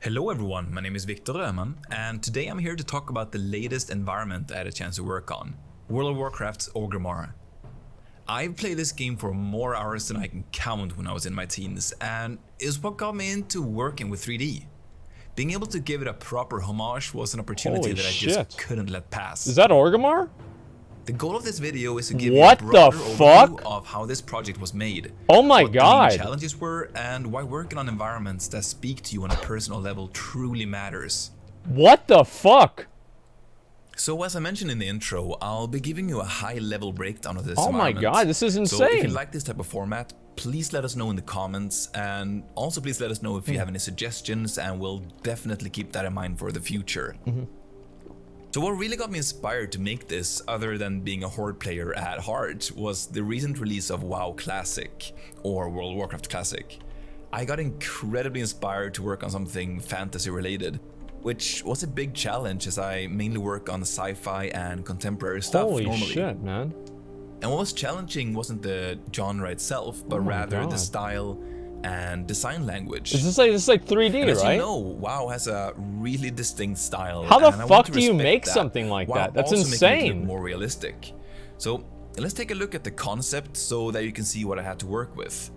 Hello everyone, my name is Victor Röman, and today I'm here to talk about the latest environment I had a chance to work on, World of Warcraft's Orgrimmar. I've played this game for more hours than I can count when I was in my teens, and is what got me into working with 3D. Being able to give it a proper homage was an opportunity that I just couldn't let pass. Is that Orgrimmar? The goal of this video is to give you a broader overview of how this project was made. Oh my what god. the challenges were, and why working on environments that speak to you on a personal level truly matters. What the fuck? So as I mentioned in the intro, I'll be giving you a high-level breakdown of this environment. Oh my god, this is insane. So if you like this type of format, please let us know in the comments, and also please let us know if you have any suggestions, and we'll definitely keep that in mind for the future. So what really got me inspired to make this, other than being a Horde player at heart, was the recent release of WoW Classic, or World of Warcraft Classic. I got incredibly inspired to work on something fantasy related, which was a big challenge as I mainly work on sci-fi and contemporary stuff normally. Holy shit, man. And what was challenging wasn't the genre itself, but rather the style and design language. This is like 3D, and as right? you know, WoW has a really distinct style. How the fuck do you make something like that? That's insane. Making it look more realistic. So let's take a look at the concept so that you can see what I had to work with.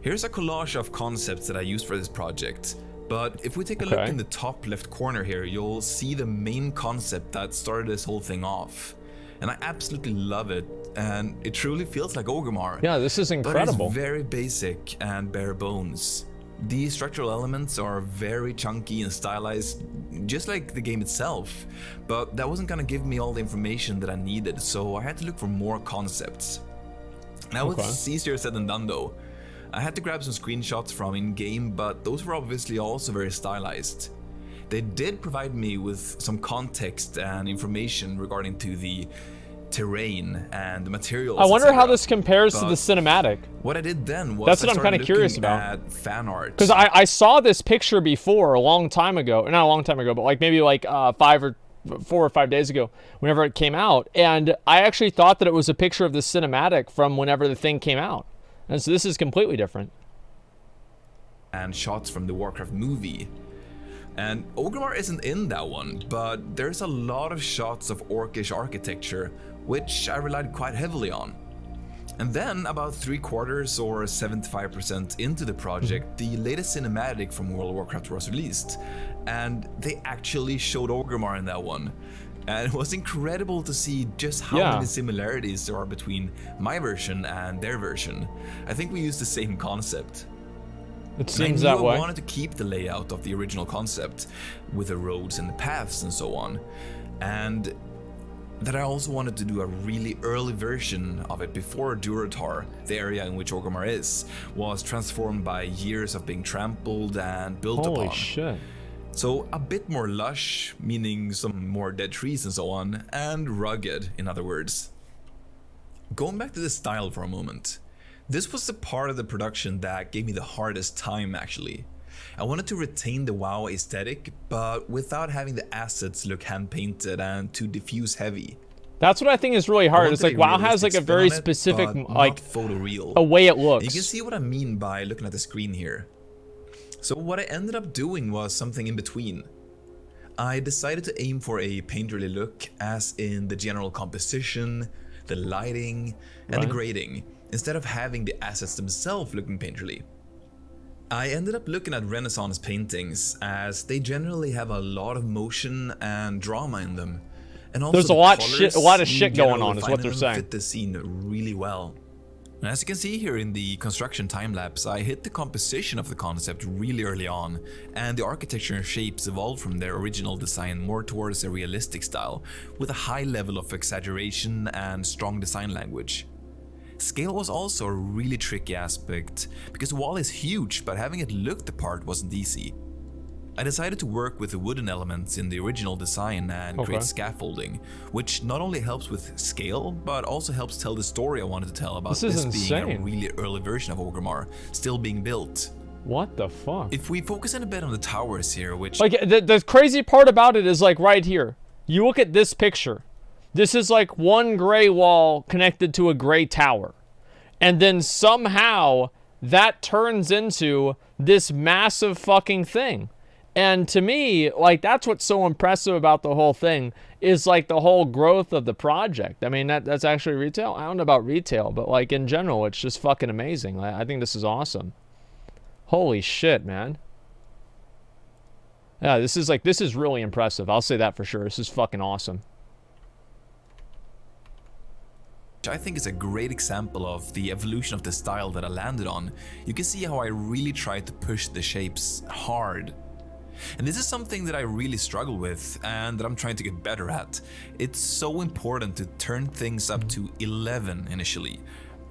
Here's a collage of concepts that I used for this project. But if we take a look in the top left corner here, you'll see the main concept that started this whole thing off. And I absolutely love it, and it truly feels like Orgrimmar. Yeah, this is incredible. But it's very basic and bare bones. The structural elements are very chunky and stylized, just like the game itself. But that wasn't gonna give me all the information that I needed, so I had to look for more concepts. Now it's easier said than done though. I had to grab some screenshots from in-game, but those were obviously also very stylized. They did provide me with some context and information regarding to the terrain and the materials. I wonder how this compares to the cinematic. What I did then was that's what I'm kind of curious about. At fan art. Because I saw this picture before a long time ago, not a long time ago, but like maybe like 4 or 5 days ago, whenever it came out, and I actually thought that it was a picture of the cinematic from whenever the thing came out, and so this is completely different. And shots from the Warcraft movie. And Orgrimmar isn't in that one, but there's a lot of shots of orcish architecture, which I relied quite heavily on. And then, about 3/4 or 75% into the project, the latest cinematic from World of Warcraft was released, and they actually showed Orgrimmar in that one. And it was incredible to see just how many similarities there are between my version and their version. I think we used the same concept. It seems that way. I wanted to keep the layout of the original concept with the roads and the paths and so on, and that I also wanted to do a really early version of it before Durotar, the area in which Orgrimmar is, was transformed by years of being trampled and built upon. Holy shit. So a bit more lush, meaning some more dead trees and so on, and rugged, in other words. Going back to the style for a moment. This was the part of the production that gave me the hardest time, actually. I wanted to retain the WoW aesthetic, but without having the assets look hand-painted and too diffuse heavy. That's what I think is really hard. It's like WoW has like a very specific, like, photoreal. a way it looks. And you can see what I mean by looking at the screen here. So what I ended up doing was something in between. I decided to aim for a painterly look, as in the general composition, the lighting, and the grading, instead of having the assets themselves looking painterly. I ended up looking at Renaissance paintings, as they generally have a lot of motion and drama in them. And also there's a lot of shit going on, is what they're saying. Fit the scene really well. And as you can see here in the construction time-lapse, I hit the composition of the concept really early on, and the architecture and shapes evolved from their original design more towards a realistic style, with a high level of exaggeration and strong design language. Scale was also a really tricky aspect, because the wall is huge, but having it look the part wasn't easy. I decided to work with the wooden elements in the original design and create scaffolding, which not only helps with scale, but also helps tell the story I wanted to tell about this being a really early version of Orgrimmar, still being built. What the fuck? If we focus in a bit on the towers here, which... Like, the crazy part about it is, like, right here. You look at this picture. This is like one gray wall connected to a gray tower. And then somehow that turns into this massive fucking thing. And to me, like, that's what's so impressive about the whole thing is like the whole growth of the project. I mean, that's actually retail. I don't know about retail, but like in general, it's just fucking amazing. I think this is awesome. Holy shit, man. Yeah, this is really impressive. I'll say that for sure. This is fucking awesome. I think is a great example of the evolution of the style that I landed on. You can see how I really tried to push the shapes hard. And this is something that I really struggle with and that I'm trying to get better at. It's so important to turn things up to 11 initially,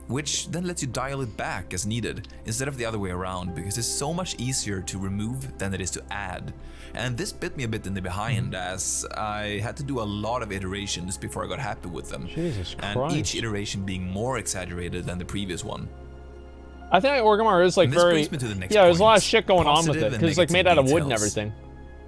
which then lets you dial it back as needed instead of the other way around, because it's so much easier to remove than it is to add. And this bit me a bit in the behind as I had to do a lot of iterations before I got happy with them. Jesus Christ. And each iteration being more exaggerated than the previous one. I think Orgrimmar is like very, yeah, there's a lot of shit going on with it, because it's like made out of wood and everything.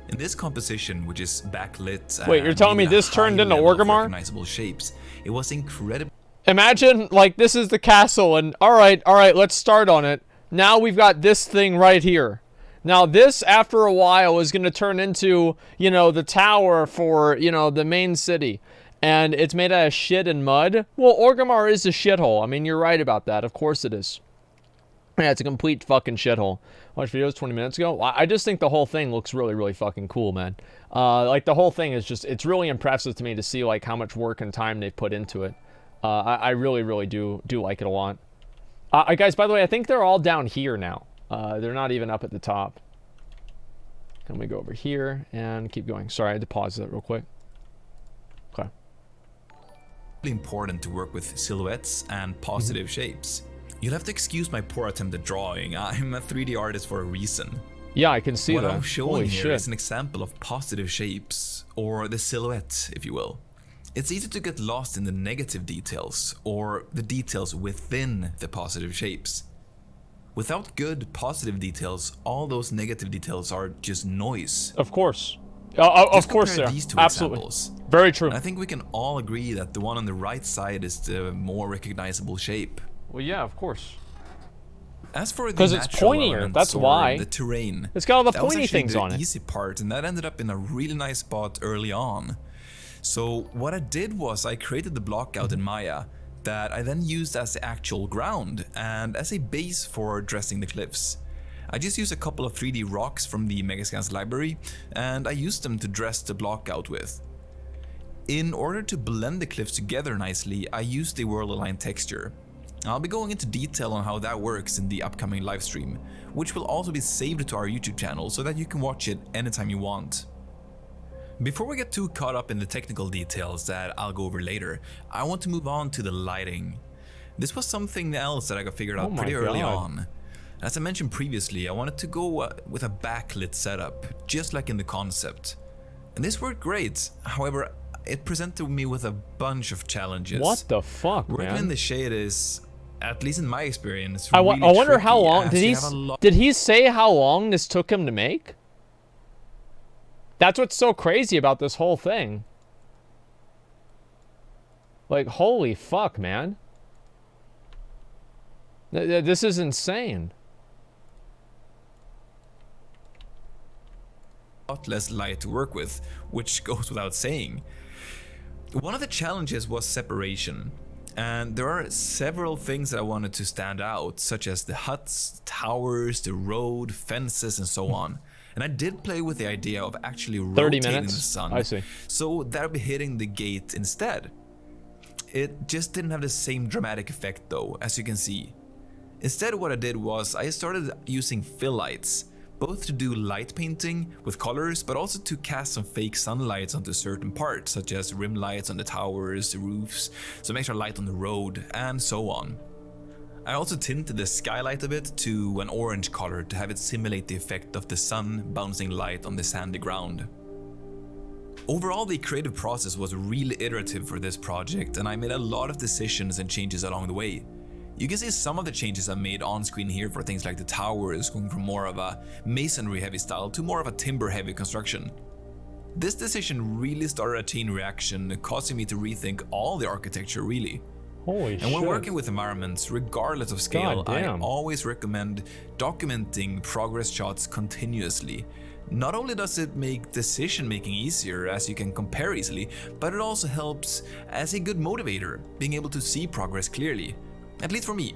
In this composition, which is backlit, wait, you're telling me this turned into Orgrimmar? Recognizable shapes. It was incredible. Imagine, like, this is the castle, and all right, let's start on it. Now we've got this thing right here. Now this, after a while, is going to turn into, you know, the tower for, you know, the main city. And it's made out of shit and mud. Well, Orgrimmar is a shithole. I mean, you're right about that. Of course it is. Yeah, it's a complete fucking shithole. Watched videos 20 minutes ago. I just think the whole thing looks really, really fucking cool, man. Like, the whole thing is just, it's really impressive to me to see, like, how much work and time they've put into it. I really, really do like it a lot. Guys, by the way, I think they're all down here now. They're not even up at the top. Let me go over here and keep going. Sorry, I had to pause that real quick. Okay. Important to work with silhouettes and positive shapes. You'll have to excuse my poor attempt at drawing. I'm a 3D artist for a reason. Yeah, I can see that. What I'm showing here is shit. an example of positive shapes, or the silhouette, if you will. It's easy to get lost in the negative details, or the details within the positive shapes. Without good positive details, all those negative details are just noise. Of course. Of course they are. These two Absolutely. examples. Very true. And I think we can all agree that the one on the right side is the more recognizable shape. Well, yeah, of course. As for the 'Cause it's natural pointier, elements that's or why. the terrain, It's got all the that was pointy actually things the on it. easy part, and that ended up in a really nice spot early on. So what I did was I created the block out in Maya that I then used as the actual ground and as a base for dressing the cliffs. I just used a couple of 3D rocks from the Megascans library and I used them to dress the block out with. In order to blend the cliffs together nicely, I used the world aligned texture. I'll be going into detail on how that works in the upcoming livestream, which will also be saved to our YouTube channel so that you can watch it anytime you want. Before we get too caught up in the technical details that I'll go over later, I want to move on to the lighting. This was something else that I got figured out pretty early on. As I mentioned previously, I wanted to go with a backlit setup, just like in the concept. And this worked great, however, it presented me with a bunch of challenges. What the fuck, Working man? in the shade is, at least in my experience, I really wonder how tricky, long, as did he say how long this took him to make? That's what's so crazy about this whole thing. Like, holy fuck, man. This is insane. lot less light to work with, which goes without saying. One of the challenges was separation, and there are several things that I wanted to stand out, such as the huts, towers, the road, fences, and so on. And I did play with the idea of actually rotating the sun, I see. so that would be hitting the gate instead. It just didn't have the same dramatic effect though, as you can see. Instead, what I did was I started using fill lights, both to do light painting with colors, but also to cast some fake sunlights onto certain parts, such as rim lights on the towers, the roofs, some extra light on the road, and so on. I also tinted the skylight a bit to an orange color to have it simulate the effect of the sun bouncing light on the sandy ground. Overall, the creative process was really iterative for this project, and I made a lot of decisions and changes along the way. You can see some of the changes I made on screen here for things like the towers going from more of a masonry heavy style to more of a timber heavy construction. This decision really started a chain reaction, causing me to rethink all the architecture really. Holy shit. And when working with environments, regardless of scale, I Goddamn. always recommend documenting progress shots continuously. Not only does it make decision making easier as you can compare easily, but it also helps as a good motivator, being able to see progress clearly, at least for me.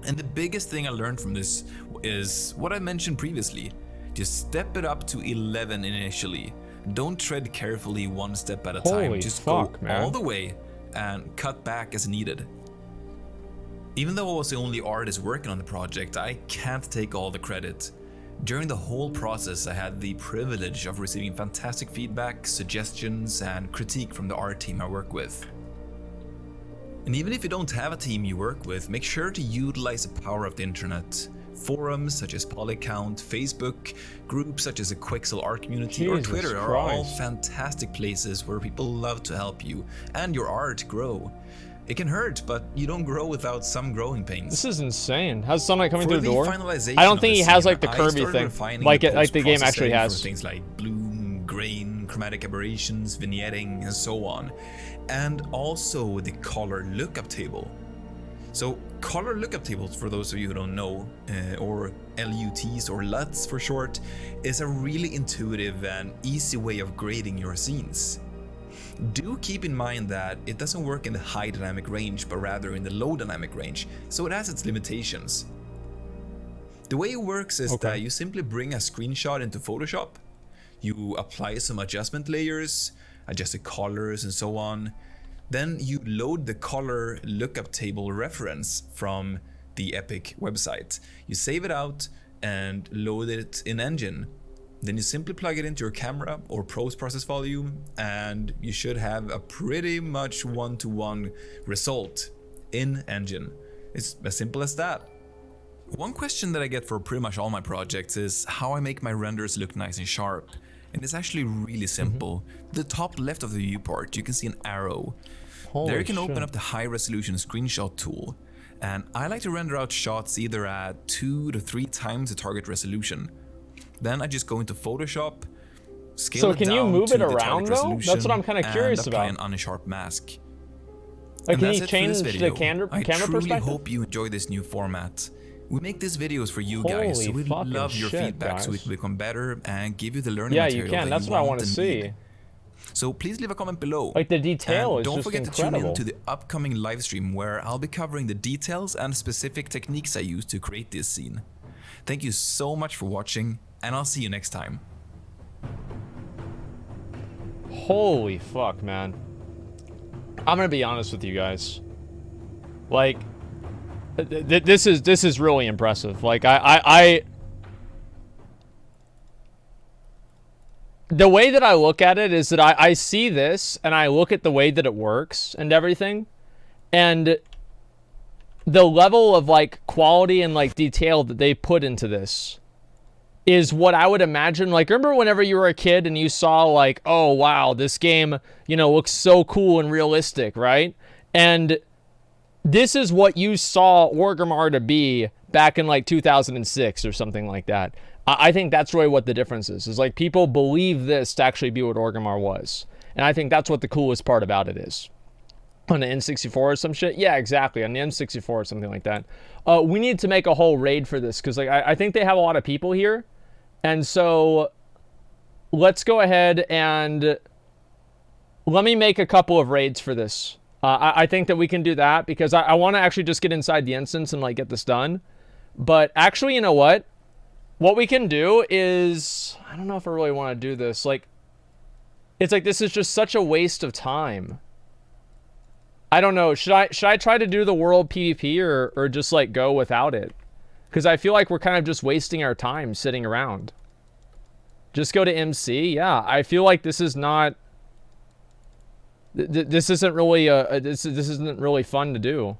And the biggest thing I learned from this is what I mentioned previously. Just step it up to 11 initially. Don't tread carefully one step at a time. Holy Just fuck, go man. all the way and cut back as needed. Even though I was the only artist working on the project, I can't take all the credit. During the whole process, I had the privilege of receiving fantastic feedback, suggestions, and critique from the art team I work with. And even if you don't have a team you work with, make sure to utilize the power of the internet. Forums such as Polycount, Facebook, groups such as the Quixel art community, or Jesus Twitter are all Christ. fantastic places where people love to help you and your art grow. It can hurt, but you don't grow without some growing pains. This is insane. How's sunlight coming For through the the door? finalization I don't of think the he has scene, like the I curvy started thing, refining like the game actually post-processing has. for things like bloom, grain, chromatic aberrations, vignetting, and so on, and also the color lookup table. So color lookup tables, for those of you who don't know, or LUTs or LUTs for short, is a really intuitive and easy way of grading your scenes. Do keep in mind that it doesn't work in the high dynamic range, but rather in the low dynamic range, so it has its limitations. The way it works is that you simply bring a screenshot into Photoshop, you apply some adjustment layers, adjust the colors and so on. Then you load the color lookup table reference from the Epic website. You save it out and load it in Engine. Then you simply plug it into your camera or post-process volume, and you should have a pretty much one-to-one result in Engine. It's as simple as that. One question that I get for pretty much all my projects is how I make my renders look nice and sharp. And it's actually really simple. The top left of the viewport, you can see an arrow. There you can open up the high resolution screenshot tool. And I like to render out shots either at 2 to 3 times the target resolution. Then I just go into Photoshop, scale it down can you move to it the around target though? resolution, That's what I'm kind of curious and apply about. an unsharp mask. Like, And can that's you it for change this the video. camera I truly perspective? hope you enjoy this new format. We make these videos for you guys, so Holy we'd fucking love your shit, feedback so we guys. can become better and give you the learning Yeah, material you can. that That's you what I want want to and see. need. So please leave a comment below. Like, the detail and is don't just forget incredible. to tune in to the upcoming live stream where I'll be covering the details and specific techniques I use to create this scene. Thank you so much for watching, and I'll see you next time. Holy fuck, man. I'm gonna be honest with you guys. Like, this is really impressive. Like, the way that I look at it is that I see this and I look at the way that it works and everything, and the level of like quality and like detail that they put into this is what I would imagine. Like, remember whenever you were a kid and you saw like, oh wow, this game, you know, looks so cool and realistic, right? And this is what you saw Orgrimmar to be back in like 2006 or something like that. I think that's really what the difference is like people believe this to actually be what Orgrimmar was. And I think that's what the coolest part about it is. On the N64 or some shit? Yeah, exactly. On the N64 or something like that. We need to make a whole raid for this because like I think they have a lot of people here. And so let's go ahead and let me make a couple of raids for this. I think that we can do that because I want to actually just get inside the instance and like get this done. But actually, you know what? What we can do is, I don't know if I really want to do this. Like, it's like this is just such a waste of time. I don't know. Should I try to do the world PvP or just like go without it? Because I feel like we're kind of just wasting our time sitting around. Just go to MC. Yeah, I feel like this is not. This isn't really this isn't really fun to do.